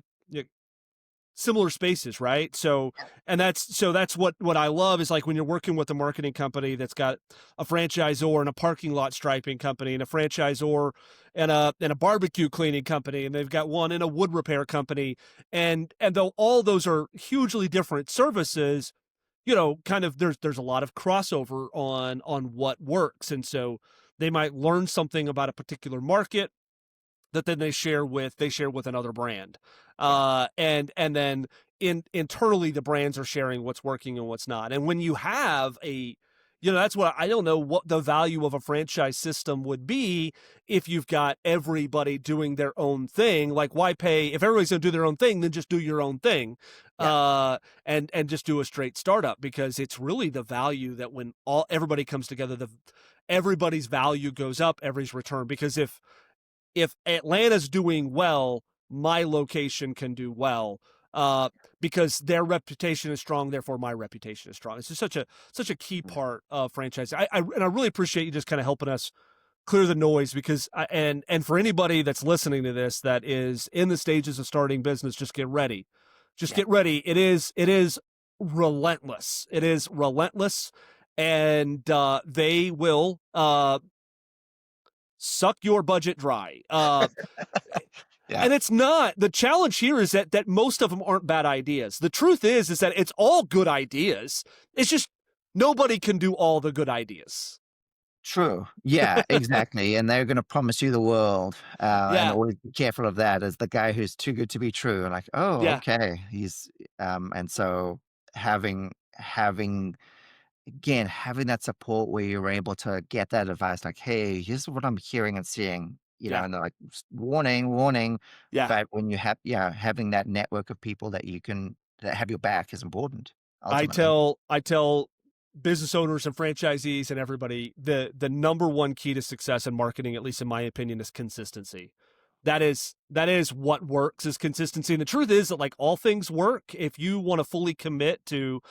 Speaker 2: similar spaces, right? So that's what I love is like when you're working with a marketing company that's got a franchisor and a parking lot striping company and a franchisor and a barbecue cleaning company, and they've got one in a wood repair company, and though all those are hugely different services, kind of there's a lot of crossover on what works, and so they might learn something about a particular market that then they share with another brand,
Speaker 1: yeah,
Speaker 2: and then internally the brands are sharing what's working and what's not. And when you have That's what I don't know what the value of a franchise system would be if you've got everybody doing their own thing. Like, why pay if everybody's going to do their own thing? Then just do your own thing,
Speaker 1: Yeah,
Speaker 2: and just do a straight startup because it's really the value that when everybody comes together, everybody's value goes up, everybody's return. Because if Atlanta's doing well, my location can do well. Because their reputation is strong, therefore my reputation is strong. It's just such a key part of franchise. And I really appreciate you just kind of helping us clear the noise because and for anybody that's listening to this that is in the stages of starting business, just get ready. Just
Speaker 1: yeah,
Speaker 2: get ready. It is relentless. It is relentless, and they will suck your budget dry.
Speaker 1: yeah.
Speaker 2: And it's not the challenge here is that most of them aren't bad ideas. The truth is that it's all good ideas. It's just nobody can do all the good ideas.
Speaker 1: True. Yeah, exactly. And they're going to promise you the world. And
Speaker 2: Yeah,
Speaker 1: always be careful of that as the guy who's too good to be true. Like, oh,
Speaker 2: yeah,
Speaker 1: okay. And so having, again, having that support where you're able to get that advice, like, hey, here's what I'm hearing and seeing,
Speaker 2: yeah,
Speaker 1: and they're like, warning, warning.
Speaker 2: yeah.
Speaker 1: But when you have, yeah, having that network of people that have your back is important,
Speaker 2: I
Speaker 1: ultimately.
Speaker 2: tell I tell business owners and franchisees and everybody the number one key to success in marketing, at least in my opinion, is consistency. That is what works is consistency. And the truth is that like all things work if you want to fully commit to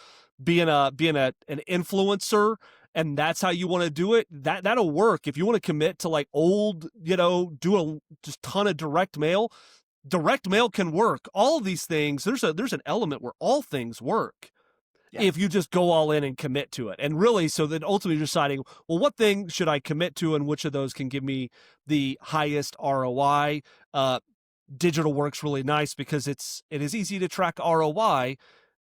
Speaker 2: being an influencer and that's how you want to do it, that'll work. If you want to commit to like old, do a just ton of direct mail can work. All of these things, there's an element where all things work
Speaker 1: Yeah.
Speaker 2: if you just go all in and commit to it. And really, so then ultimately you're deciding, well, what thing should I commit to and which of those can give me the highest ROI? Digital works really nice because it is easy to track ROI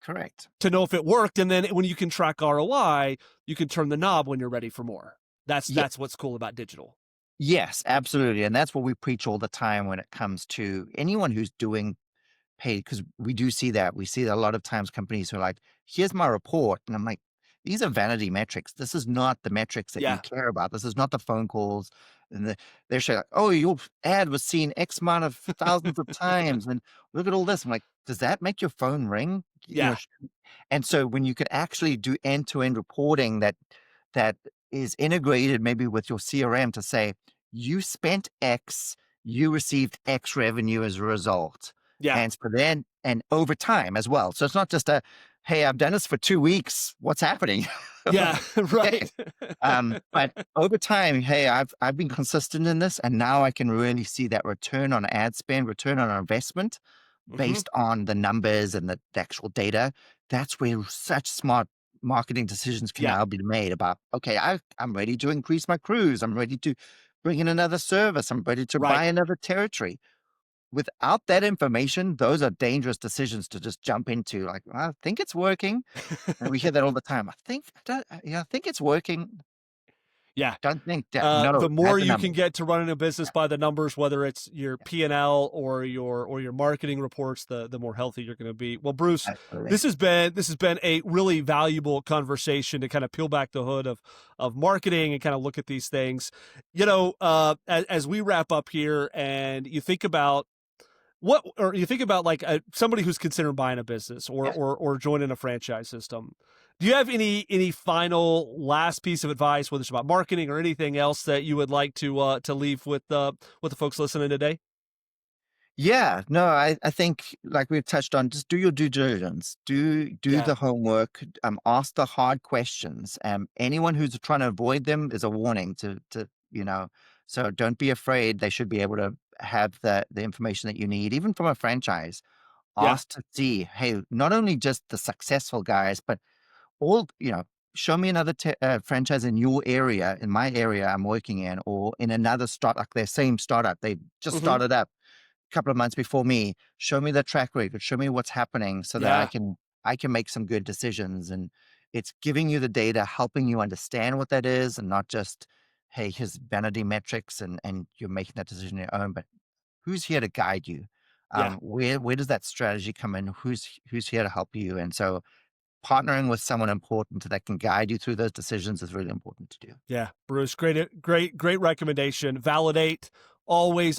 Speaker 1: Correct.
Speaker 2: to know if it worked. And then when you can track ROI, you can turn the knob when you're ready for more. That's what's cool about digital.
Speaker 1: Yes, absolutely. And that's what we preach all the time when it comes to anyone who's doing paid, because we do see that. We see that a lot of times companies are like, here's my report. And I'm like, these are vanity metrics. This is not the metrics that you
Speaker 2: Yeah.
Speaker 1: care about. This is not the phone calls. And they're saying, like, oh, your ad was seen X amount of thousands of times. And look at all this. I'm like, does that make your phone ring?
Speaker 2: Yeah.
Speaker 1: And so when you could actually do end-to-end reporting that is integrated maybe with your CRM to say, you spent X, you received X revenue as a result.
Speaker 2: Yeah.
Speaker 1: And so then and over time as well. So it's not just a, hey, I've done this for 2 weeks. What's happening?
Speaker 2: Yeah.
Speaker 1: Okay.
Speaker 2: Right.
Speaker 1: But over time, hey, I've been consistent in this, and now I can really see that return on ad spend, return on investment
Speaker 2: hmm
Speaker 1: based on the numbers and the actual data. That's where such smart marketing decisions can
Speaker 2: Yeah.
Speaker 1: now be made about, okay, I'm ready to increase my crews. I'm ready to bring in another service. I'm ready to
Speaker 2: Right.
Speaker 1: buy another territory. Without that information, those are dangerous decisions to just jump into. Like, "Well, I think it's working." And we hear that all the time. I think it's working.
Speaker 2: Yeah.
Speaker 1: Don't think that. No,
Speaker 2: The more
Speaker 1: add the
Speaker 2: you can
Speaker 1: numbers.
Speaker 2: get to running a business
Speaker 1: Yeah,
Speaker 2: by the numbers, whether it's your
Speaker 1: yeah,
Speaker 2: P&L or your marketing reports, the more healthy you're going to be. Well, Bruce,
Speaker 1: absolutely.
Speaker 2: this has been a really valuable conversation to kind of peel back the hood of marketing and kind of look at these things. As we wrap up here, and you think about like somebody who's considering buying a business or
Speaker 1: Yeah.
Speaker 2: or joining a franchise system. Do you have any final last piece of advice, whether it's about marketing or anything else that you would like to leave with the folks listening today?
Speaker 1: Yeah, no, I think like we've touched on, just do your due diligence, do
Speaker 2: Yeah,
Speaker 1: the homework, ask the hard questions. Anyone who's trying to avoid them is a warning so don't be afraid. They should be able to have the information that you need, even from a franchise.
Speaker 2: yeah,
Speaker 1: Ask to see, hey, not only just the successful guys, but all, show me another franchise in your area, in my area I'm working in, or in another start, like their same startup. They just
Speaker 2: hmm
Speaker 1: started up couple of months before me. Show me the track record, show me what's happening so that I
Speaker 2: yeah,
Speaker 1: can I can make some good decisions. And it's giving you the data, helping you understand what that is, and not just, hey, here's vanity metrics and you're making that decision on your own, but who's here to guide you?
Speaker 2: yeah.
Speaker 1: Where does that strategy come in? Who's here to help you? And so partnering with someone important that can guide you through those decisions is really important to do.
Speaker 2: Yeah, Bruce, great recommendation. Validate. Always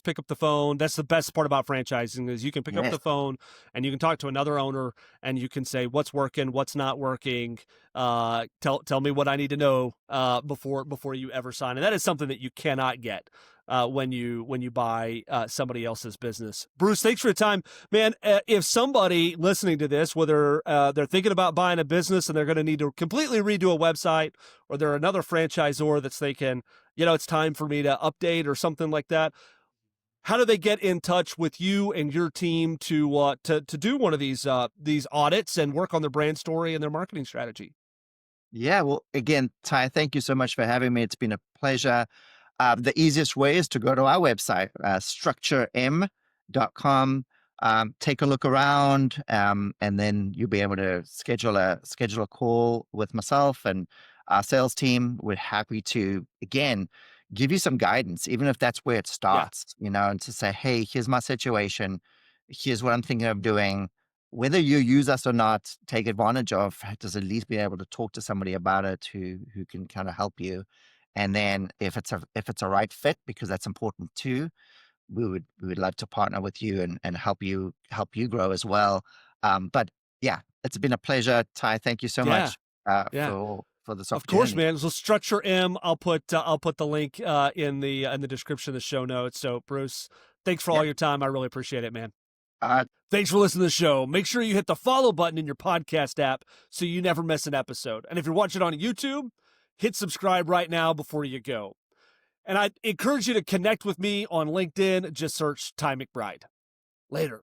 Speaker 2: pick up the phone. That's the best part about franchising is you can pick up the
Speaker 1: Yes.
Speaker 2: phone and you can talk to another owner and you can say what's working, what's not working. Tell me what I need to know before you ever sign. And that is something that you cannot get when you buy somebody else's business. Bruce, thanks for your time, man. If somebody listening to this, whether they're thinking about buying a business and they're going to need to completely redo a website, or they're another franchisor that's thinking, it's time for me to update or something like that, how do they get in touch with you and your team to do one of these audits and work on their brand story and their marketing strategy?
Speaker 1: Yeah. Well, again, Ty, thank you so much for having me. It's been a pleasure. The easiest way is to go to our website, StructureM.com. Take a look around, and then you'll be able to schedule a call with myself and our sales team. We're happy to, again, give you some guidance, even if that's where it starts, and to say, hey, here's my situation. Here's what I'm thinking of doing. Whether you use us or not, take advantage of, just at least be able to talk to somebody about it who can kind of help you. And then if it's a right fit, because that's important too, we would love to partner with you and help you grow as well. But yeah, it's been a pleasure, Ty. Thank you so
Speaker 2: Yeah.
Speaker 1: much
Speaker 2: Yeah.
Speaker 1: for this
Speaker 2: Of course,
Speaker 1: opportunity.
Speaker 2: man. So StructureM, I'll put the link in the description of the show notes. So Bruce, thanks for
Speaker 1: Yeah.
Speaker 2: all your time. I really appreciate it, man.
Speaker 1: Uh,
Speaker 2: Thanks for listening to the show. Make sure you hit the follow button in your podcast app so you never miss an episode. And if you're watching on YouTube, hit subscribe right now before you go. And I encourage you to connect with me on LinkedIn. Just search Ty McBride. Later.